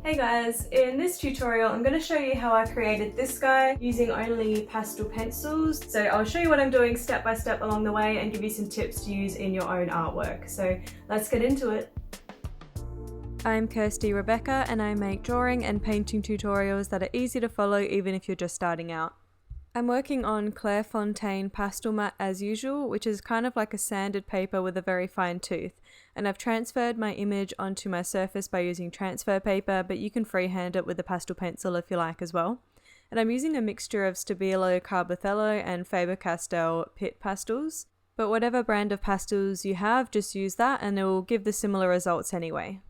Hey guys, in this tutorial I'm going to show you how I created this guy using only pastel pencils. So I'll show you what I'm doing step by step along the way and give you some tips to use in your own artwork. So let's get into it. I'm Kirsty Rebecca and I make drawing and painting tutorials that are easy to follow even if you're just starting out. I'm working on Clairefontaine pastel mat as usual, which is kind of like a sanded paper with a very fine tooth. And I've transferred my image onto my surface by using transfer paper, but you can freehand it with a pastel pencil if you like as well. And I'm using a mixture of Stabilo Carbothello and Faber-Castell Pitt pastels. But whatever brand of pastels you have, just use that and it will give the similar results anyway.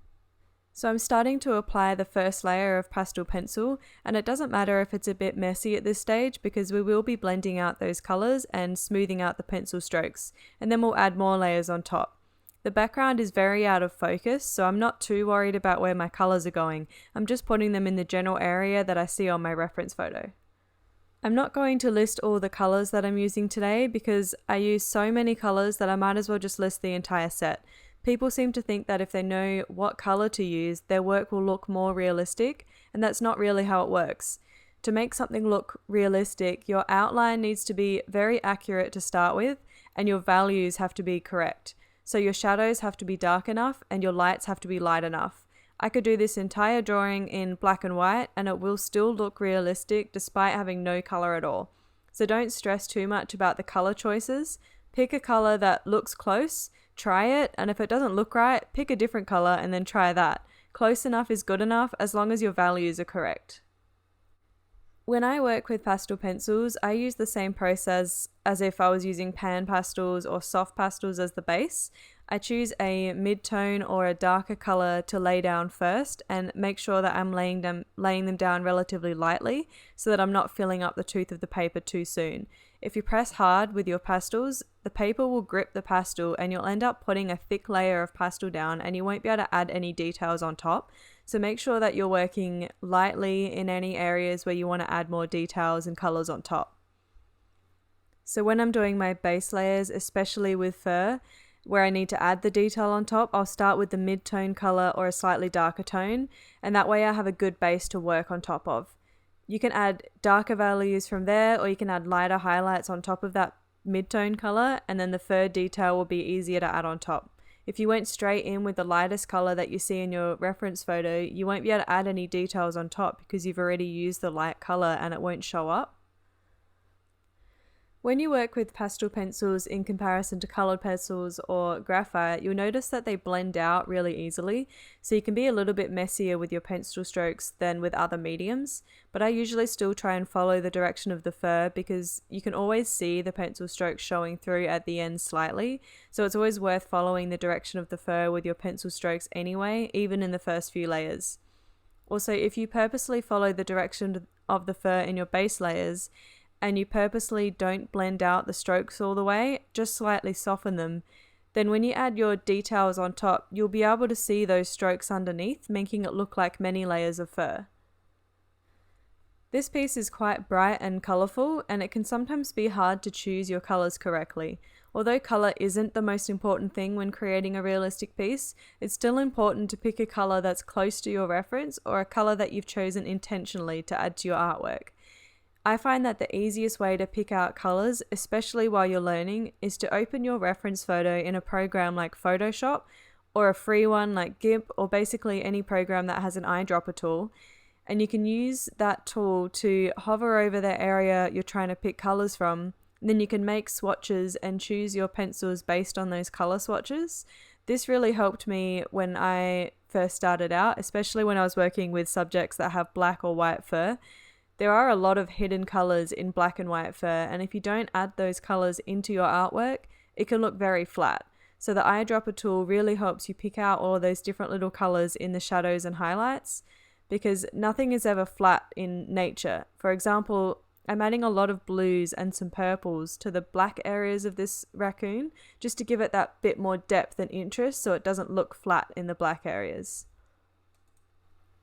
So I'm starting to apply the first layer of pastel pencil, and it doesn't matter if it's a bit messy at this stage because we will be blending out those colours and smoothing out the pencil strokes, and then we'll add more layers on top. The background is very out of focus, so I'm not too worried about where my colours are going. I'm just putting them in the general area that I see on my reference photo. I'm not going to list all the colours that I'm using today because I use so many colours that I might as well just list the entire set. People seem to think that if they know what colour to use, their work will look more realistic, and that's not really how it works. To make something look realistic, your outline needs to be very accurate to start with, and your values have to be correct. So your shadows have to be dark enough, and your lights have to be light enough. I could do this entire drawing in black and white, and it will still look realistic despite having no colour at all. So don't stress too much about the colour choices. Pick a colour that looks close, try it, and if it doesn't look right, pick a different colour and then try that. Close enough is good enough as long as your values are correct. When I work with pastel pencils, I use the same process as if I was using pan pastels or soft pastels as the base. I choose a mid-tone or a darker colour to lay down first and make sure that I'm laying them down relatively lightly so that I'm not filling up the tooth of the paper too soon. If you press hard with your pastels, the paper will grip the pastel and you'll end up putting a thick layer of pastel down and you won't be able to add any details on top. So make sure that you're working lightly in any areas where you want to add more details and colours on top. So when I'm doing my base layers, especially with fur, where I need to add the detail on top, I'll start with the mid-tone colour or a slightly darker tone, and that way I have a good base to work on top of. You can add darker values from there, or you can add lighter highlights on top of that mid-tone colour, and then the fur detail will be easier to add on top. If you went straight in with the lightest colour that you see in your reference photo, you won't be able to add any details on top because you've already used the light colour and it won't show up. When you work with pastel pencils in comparison to coloured pencils or graphite, you'll notice that they blend out really easily, so you can be a little bit messier with your pencil strokes than with other mediums, but I usually still try and follow the direction of the fur because you can always see the pencil strokes showing through at the end slightly, so it's always worth following the direction of the fur with your pencil strokes anyway, even in the first few layers. Also, if you purposely follow the direction of the fur in your base layers, and you purposely don't blend out the strokes all the way, just slightly soften them, then when you add your details on top, you'll be able to see those strokes underneath, making it look like many layers of fur. This piece is quite bright and colourful, and it can sometimes be hard to choose your colours correctly. Although colour isn't the most important thing when creating a realistic piece, it's still important to pick a colour that's close to your reference or a colour that you've chosen intentionally to add to your artwork. I find that the easiest way to pick out colours, especially while you're learning, is to open your reference photo in a program like Photoshop or a free one like GIMP or basically any program that has an eyedropper tool, and you can use that tool to hover over the area you're trying to pick colours from. Then you can make swatches and choose your pencils based on those colour swatches. This really helped me when I first started out, especially when I was working with subjects that have black or white fur. There are a lot of hidden colours in black and white fur, and if you don't add those colours into your artwork, it can look very flat. So the eyedropper tool really helps you pick out all those different little colours in the shadows and highlights, because nothing is ever flat in nature. For example, I'm adding a lot of blues and some purples to the black areas of this raccoon, just to give it that bit more depth and interest so it doesn't look flat in the black areas.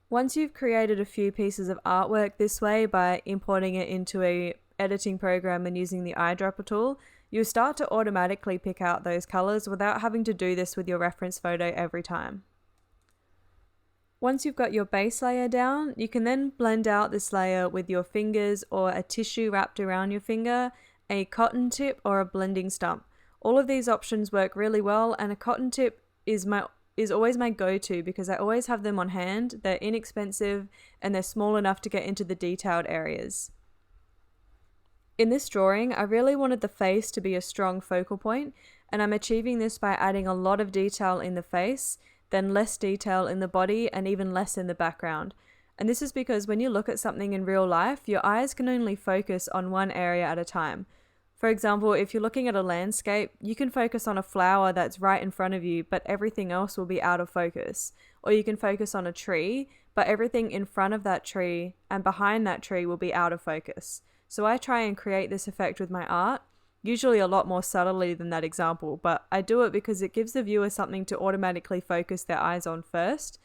Once you've created a few pieces of artwork this way by importing it into a editing program and using the eyedropper tool, you'll start to automatically pick out those colours without having to do this with your reference photo every time. Once you've got your base layer down, you can then blend out this layer with your fingers or a tissue wrapped around your finger, a cotton tip, or a blending stump. All of these options work really well, and a cotton tip is always my go-to because I always have them on hand. They're inexpensive and they're small enough to get into the detailed areas. In this drawing, I really wanted the face to be a strong focal point, and I'm achieving this by adding a lot of detail in the face, then less detail in the body, and even less in the background. And this is because when you look at something in real life, your eyes can only focus on one area at a time. For example, if you're looking at a landscape, you can focus on a flower that's right in front of you, but everything else will be out of focus. Or you can focus on a tree, but everything in front of that tree and behind that tree will be out of focus. So I try and create this effect with my art, usually a lot more subtly than that example, but I do it because it gives the viewer something to automatically focus their eyes on first.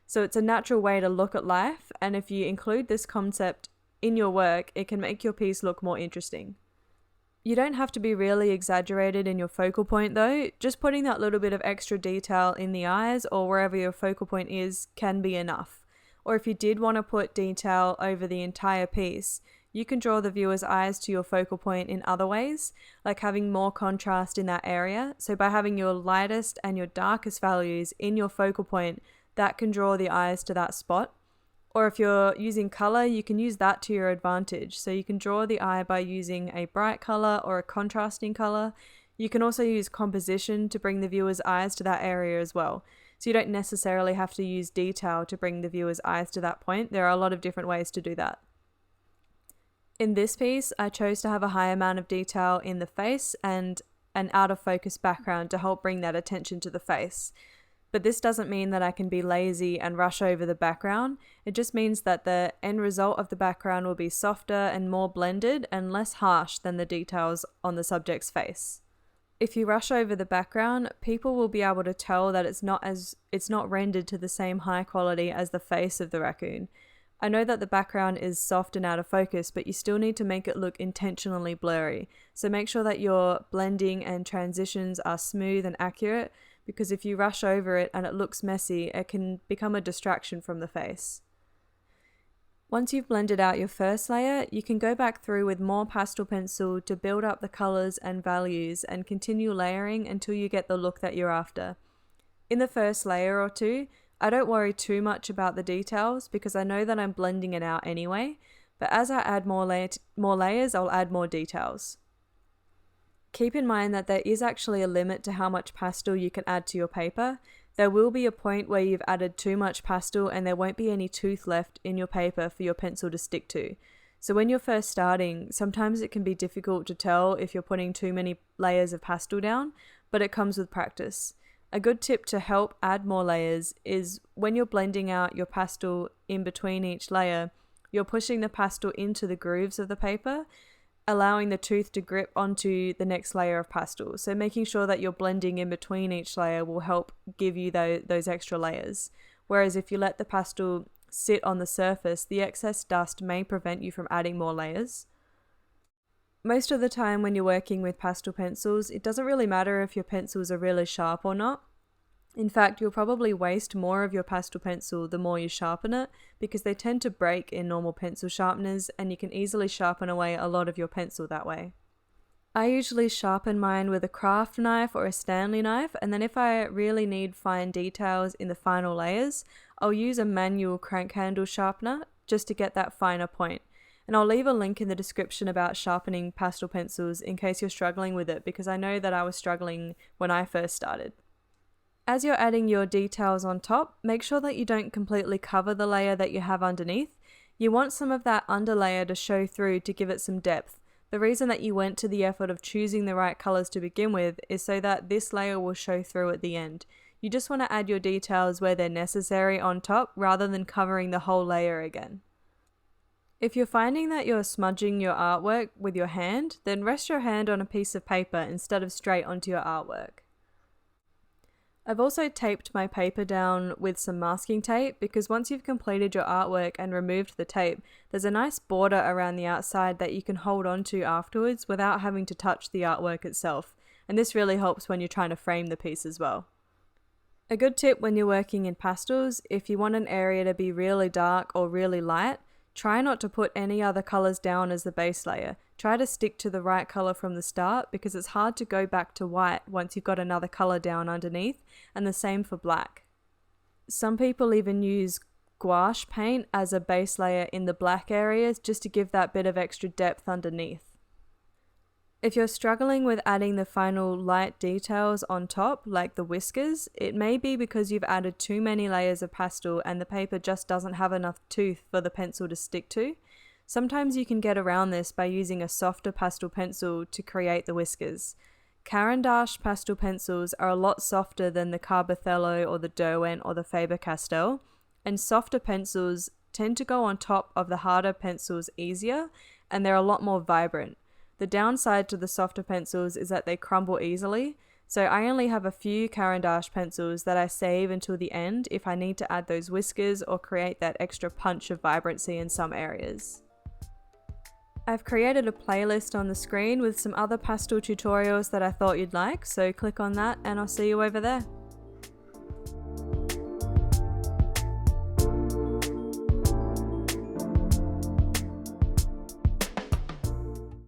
So it's a natural way to look at life, and if you include this concept in your work, it can make your piece look more interesting. You don't have to be really exaggerated in your focal point though, just putting that little bit of extra detail in the eyes or wherever your focal point is can be enough. Or if you did want to put detail over the entire piece, you can draw the viewer's eyes to your focal point in other ways, like having more contrast in that area. So by having your lightest and your darkest values in your focal point, that can draw the eyes to that spot. Or if you're using color, you can use that to your advantage. So you can draw the eye by using a bright color or a contrasting color. You can also use composition to bring the viewer's eyes to that area as well. So you don't necessarily have to use detail to bring the viewer's eyes to that point. There are a lot of different ways to do that. In this piece, I chose to have a high amount of detail in the face and an out of focus background to help bring that attention to the face. But this doesn't mean that I can be lazy and rush over the background. It just means that the end result of the background will be softer and more blended and less harsh than the details on the subject's face. If you rush over the background, people will be able to tell that it's not rendered to the same high quality as the face of the raccoon. I know that the background is soft and out of focus, but you still need to make it look intentionally blurry. So make sure that your blending and transitions are smooth and accurate, because if you rush over it and it looks messy, it can become a distraction from the face. Once you've blended out your first layer, you can go back through with more pastel pencil to build up the colors and values and continue layering until you get the look that you're after. In the first layer or two, I don't worry too much about the details because I know that I'm blending it out anyway, but as I add more layers, I'll add more details. Keep in mind that there is actually a limit to how much pastel you can add to your paper. There will be a point where you've added too much pastel and there won't be any tooth left in your paper for your pencil to stick to. So when you're first starting, sometimes it can be difficult to tell if you're putting too many layers of pastel down, but it comes with practice. A good tip to help add more layers is when you're blending out your pastel in between each layer, you're pushing the pastel into the grooves of the paper, allowing the tooth to grip onto the next layer of pastel. So making sure that you're blending in between each layer will help give you those extra layers. Whereas if you let the pastel sit on the surface, the excess dust may prevent you from adding more layers. Most of the time when you're working with pastel pencils, it doesn't really matter if your pencils are really sharp or not. In fact, you'll probably waste more of your pastel pencil the more you sharpen it because they tend to break in normal pencil sharpeners and you can easily sharpen away a lot of your pencil that way. I usually sharpen mine with a craft knife or a Stanley knife, and then if I really need fine details in the final layers, I'll use a manual crank handle sharpener just to get that finer point. And I'll leave a link in the description about sharpening pastel pencils in case you're struggling with it, because I know that I was struggling when I first started. As you're adding your details on top, make sure that you don't completely cover the layer that you have underneath. You want some of that underlayer to show through to give it some depth. The reason that you went to the effort of choosing the right colors to begin with is so that this layer will show through at the end. You just want to add your details where they're necessary on top rather than covering the whole layer again. If you're finding that you're smudging your artwork with your hand, then rest your hand on a piece of paper instead of straight onto your artwork. I've also taped my paper down with some masking tape because once you've completed your artwork and removed the tape, there's a nice border around the outside that you can hold onto afterwards without having to touch the artwork itself, and this really helps when you're trying to frame the piece as well. A good tip when you're working in pastels, if you want an area to be really dark or really light, try not to put any other colours down as the base layer. Try to stick to the right colour from the start because it's hard to go back to white once you've got another colour down underneath, and the same for black. Some people even use gouache paint as a base layer in the black areas just to give that bit of extra depth underneath. If you're struggling with adding the final light details on top, like the whiskers, it may be because you've added too many layers of pastel and the paper just doesn't have enough tooth for the pencil to stick to. Sometimes you can get around this by using a softer pastel pencil to create the whiskers. Caran d'Ache pastel pencils are a lot softer than the Carbothello or the Derwent or the Faber-Castell, and softer pencils tend to go on top of the harder pencils easier, and they're a lot more vibrant. The downside to the softer pencils is that they crumble easily, so I only have a few Caran d'Ache pencils that I save until the end if I need to add those whiskers or create that extra punch of vibrancy in some areas. I've created a playlist on the screen with some other pastel tutorials that I thought you'd like, so click on that and I'll see you over there.